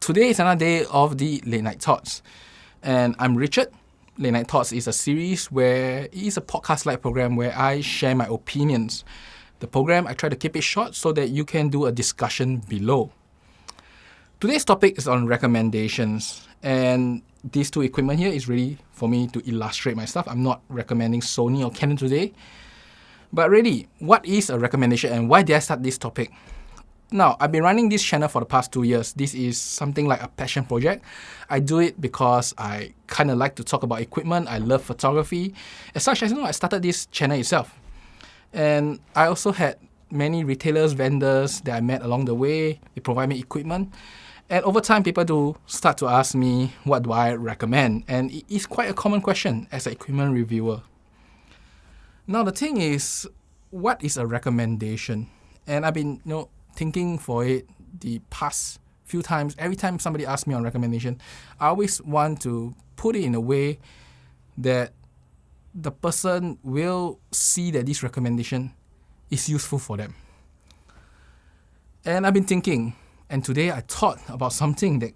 Today is another day of the Late Night Thoughts, and I'm Richard. Late Night Thoughts is a series where it is a podcast-like program where I share my opinions. The program, I try to keep it short so that you can do a discussion below. Today's topic is on recommendations, and these two equipment here is really for me to illustrate my stuff. I'm not recommending Sony or Canon today, but really, what is a recommendation and why did I start this topic? Now, I've been running this channel for the past 2 years. This is something like a passion project. I do it because I kind of like to talk about equipment. I love photography. As such, I started this channel itself. And I also had many retailers, vendors that I met along the way. They provide me equipment. And over time, people do start to ask me, what do I recommend? And it is quite a common question as an equipment reviewer. Now, the thing is, what is a recommendation? And I've been, thinking for it the past few times. Every time somebody asks me on recommendation, I always want to put it in a way that the person will see that this recommendation is useful for them. And I've been thinking, and today I thought about something that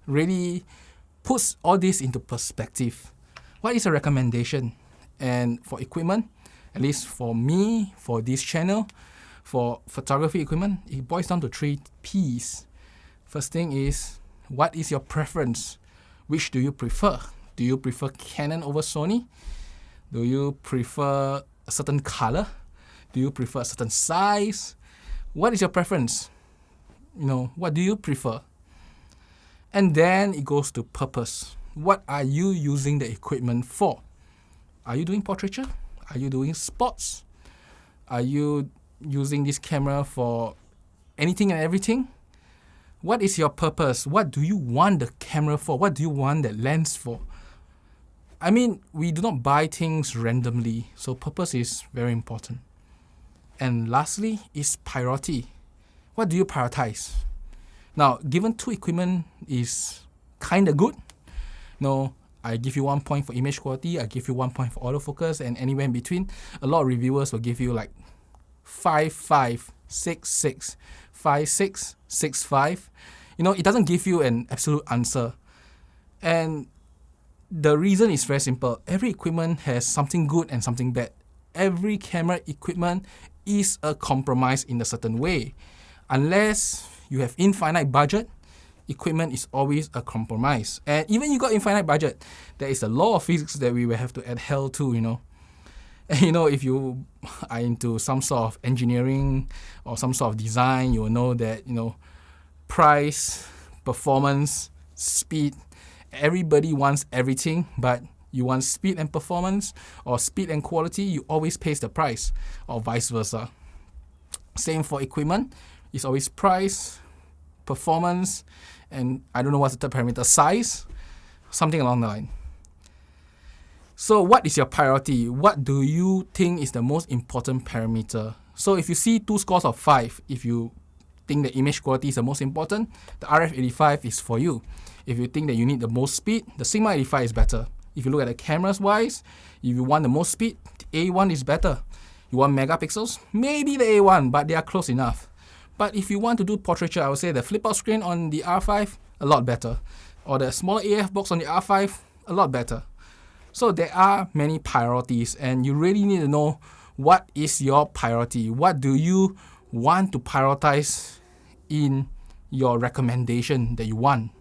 really puts all this into perspective. What is a recommendation? And for equipment, at least for me, for this channel, for photography equipment, it boils down to 3 P's. First thing is, what is your preference? Which do you prefer? Do you prefer Canon over Sony? Do you prefer a certain color? Do you prefer a certain size? What is your preference? What do you prefer? And then it goes to purpose. What are you using the equipment for? Are you doing portraiture? Are you doing sports? Are you using this camera for anything and everything? What is your purpose? What do you want the camera for? What do you want the lens for? I mean, we do not buy things randomly, so purpose is very important. And lastly is priority. What do you prioritize? Now, given 2 equipment is kind of good. I give you 1 point for image quality, I give you 1 point for autofocus, and anywhere in between. A lot of reviewers will give you like 5.5, 6.6, 5.6, 6.5. It doesn't give you an absolute answer. And the reason is very simple. Every equipment has something good and something bad. Every camera equipment is a compromise in a certain way. Unless you have infinite budget, equipment is always a compromise. And even you got infinite budget, there is a law of physics that we will have to adhere to, And if you are into some sort of engineering or some sort of design, you will know that, price, performance, speed, everybody wants everything, but you want speed and performance or speed and quality, you always pay the price, or vice versa. Same for equipment, it's always price, performance, and I don't know what's the third parameter, size, something along the line. So what is your priority? What do you think is the most important parameter? So if you see 2 scores of 5, if you think the image quality is the most important, the RF85 is for you. If you think that you need the most speed, the Sigma 85 is better. If you look at the cameras wise, if you want the most speed, the A1 is better. You want megapixels? Maybe the A1, but they are close enough. But if you want to do portraiture, I would say the flip out screen on the R5, a lot better. Or the smaller AF box on the R5, a lot better. So there are many priorities, and you really need to know what is your priority. What do you want to prioritize in your recommendation that you want?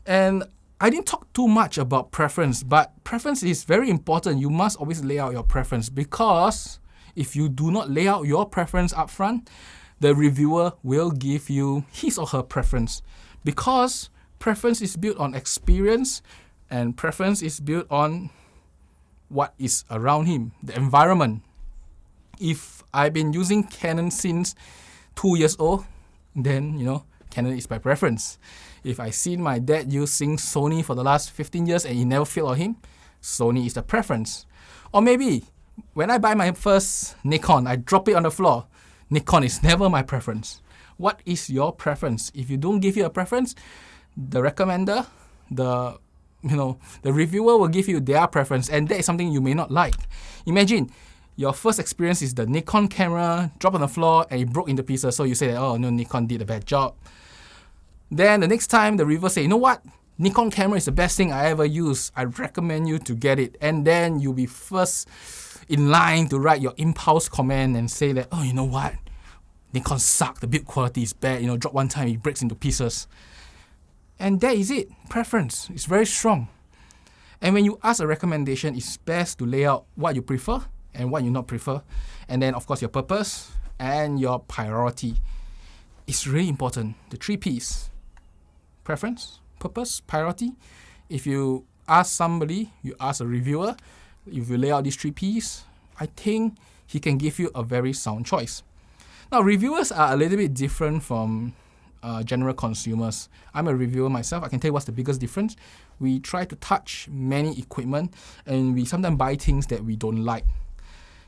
And I didn't talk too much about preference, but preference is very important. You must always lay out your preference, because if you do not lay out your preference up front, the reviewer will give you his or her preference, because preference is built on experience. And preference is built on what is around him, the environment. If I've been using Canon since 2 years old, then, Canon is my preference. If I've seen my dad using Sony for the last 15 years and it never failed on him, Sony is the preference. Or maybe, when I buy my first Nikon, I drop it on the floor. Nikon is never my preference. What is your preference? If you don't give you a preference, the recommender, the reviewer will give you their preference, and that is something you may not like. Imagine your first experience is the Nikon camera, drop on the floor, and it broke into pieces. So you say that, oh no, Nikon did a bad job. Then the next time the reviewer say, you know what? Nikon camera is the best thing I ever used. I recommend you to get it. And then you'll be first in line to write your impulse comment and say that, oh, you know what? Nikon suck. The build quality is bad. Drop one time, it breaks into pieces. And that is it. Preference. It's very strong. And when you ask a recommendation, it's best to lay out what you prefer and what you not prefer. And then, of course, your purpose and your priority. It's really important. The 3 Ps. Preference, purpose, priority. If you ask somebody, you ask a reviewer, if you lay out these 3 Ps, I think he can give you a very sound choice. Now, reviewers are a little bit different from general consumers. I'm a reviewer myself. I can tell you what's the biggest difference. We try to touch many equipment and we sometimes buy things that we don't like.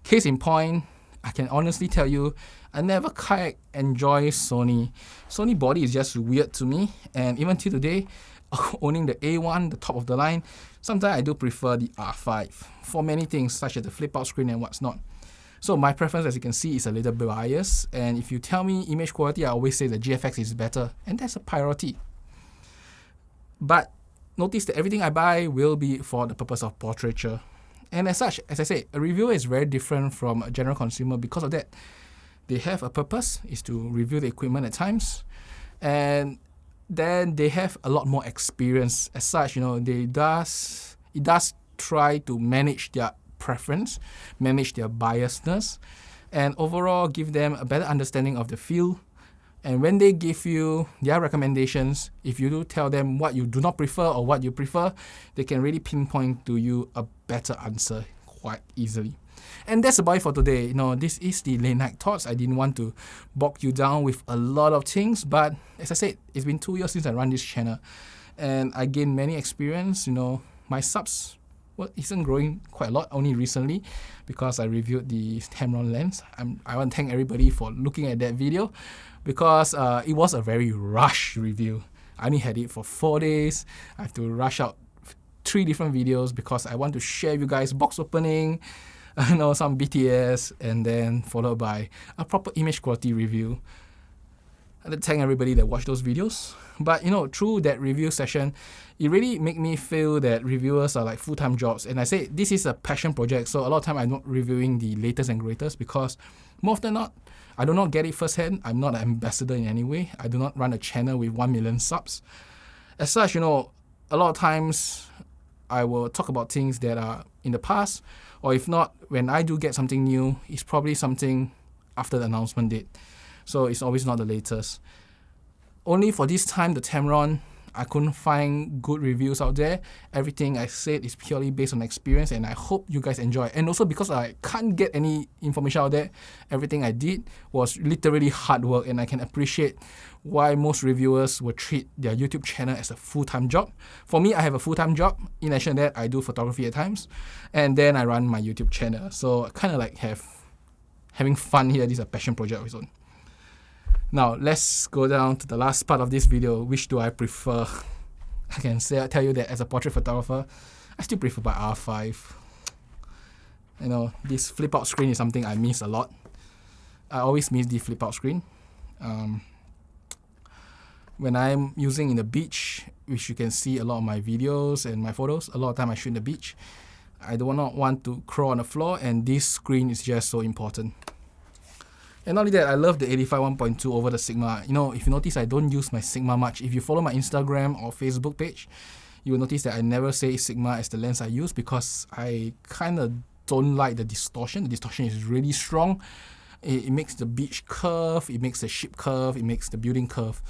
Case in point, I can honestly tell you, I never quite enjoy Sony. Sony body is just weird to me, and even till today, owning the A1, the top of the line, sometimes I do prefer the R5 for many things such as the flip out screen and what's not. So my preference, as you can see, is a little bit biased, and if you tell me image quality, I always say the GFX is better, and that's a priority. But notice that everything I buy will be for the purpose of portraiture. And as such, as I say, a reviewer is very different from a general consumer because of that. They have a purpose, is to review the equipment at times, and then they have a lot more experience. As such, it does try to manage their preference, manage their biasness, and overall give them a better understanding of the field. And when they give you their recommendations, if you do tell them what you do not prefer or what you prefer, they can really pinpoint to you a better answer quite easily. And that's about it for today. This is the late night thoughts. I didn't want to bog you down with a lot of things, but as I said, it's been 2 years since I run this channel, and I gained many experience. My subs isn't growing quite a lot, only recently, because I reviewed the Tamron lens. I want to thank everybody for looking at that video, because it was a very rushed review. I only had it for 4 days. I have to rush out 3 different videos because I want to share with you guys box opening, some BTS, and then followed by a proper image quality review. I'd like to thank everybody that watched those videos. But through that review session, it really made me feel that reviewers are like full-time jobs. And I say this is a passion project, so a lot of time I'm not reviewing the latest and greatest because more often than not, I do not get it firsthand. I'm not an ambassador in any way. I do not run a channel with 1 million subs. As such, a lot of times I will talk about things that are in the past, or if not, when I do get something new, it's probably something after the announcement date. So it's always not the latest. Only for this time, the Tamron, I couldn't find good reviews out there. Everything I said is purely based on experience, and I hope you guys enjoy. And also because I can't get any information out there, everything I did was literally hard work, and I can appreciate why most reviewers will treat their YouTube channel as a full-time job. For me, I have a full-time job. In addition to that, I do photography at times, and then I run my YouTube channel. So I kind of like having fun here. This is a passion project of its own. Now, let's go down to the last part of this video. Which do I prefer? I can tell you that as a portrait photographer, I still prefer by R5. This flip-out screen is something I miss a lot. I always miss the flip-out screen. When I'm using in the beach, which you can see a lot of my videos and my photos, a lot of time I shoot in the beach, I do not want to crawl on the floor, and this screen is just so important. And not only that, I love the 85 1.2 over the Sigma. If you notice, I don't use my Sigma much. If you follow my Instagram or Facebook page, you will notice that I never say Sigma as the lens I use because I kind of don't like the distortion. The distortion is really strong. It makes the beach curve, it makes the ship curve, it makes the building curve.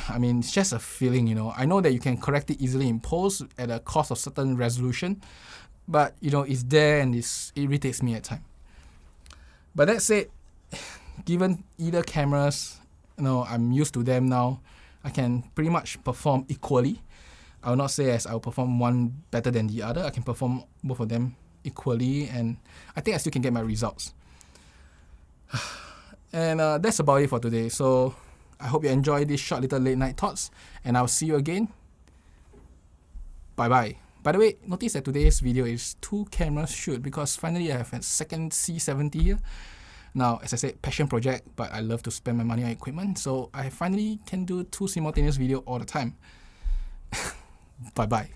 I mean, it's just a feeling, I know that you can correct it easily in post at a cost of certain resolution, but, it's there and it irritates me at times. But that said, given either cameras, I'm used to them now, I can pretty much perform equally. I will not say as I will perform one better than the other. I can perform both of them equally, and I think I still can get my results. And that's about it for today. So I hope you enjoyed this short little late night thoughts, and I'll see you again. Bye-bye. By the way, notice that today's video is 2 cameras shoot because finally I have a second C70 here. Now, as I said, passion project, but I love to spend my money on equipment, so I finally can do 2 simultaneous videos all the time. Bye-bye.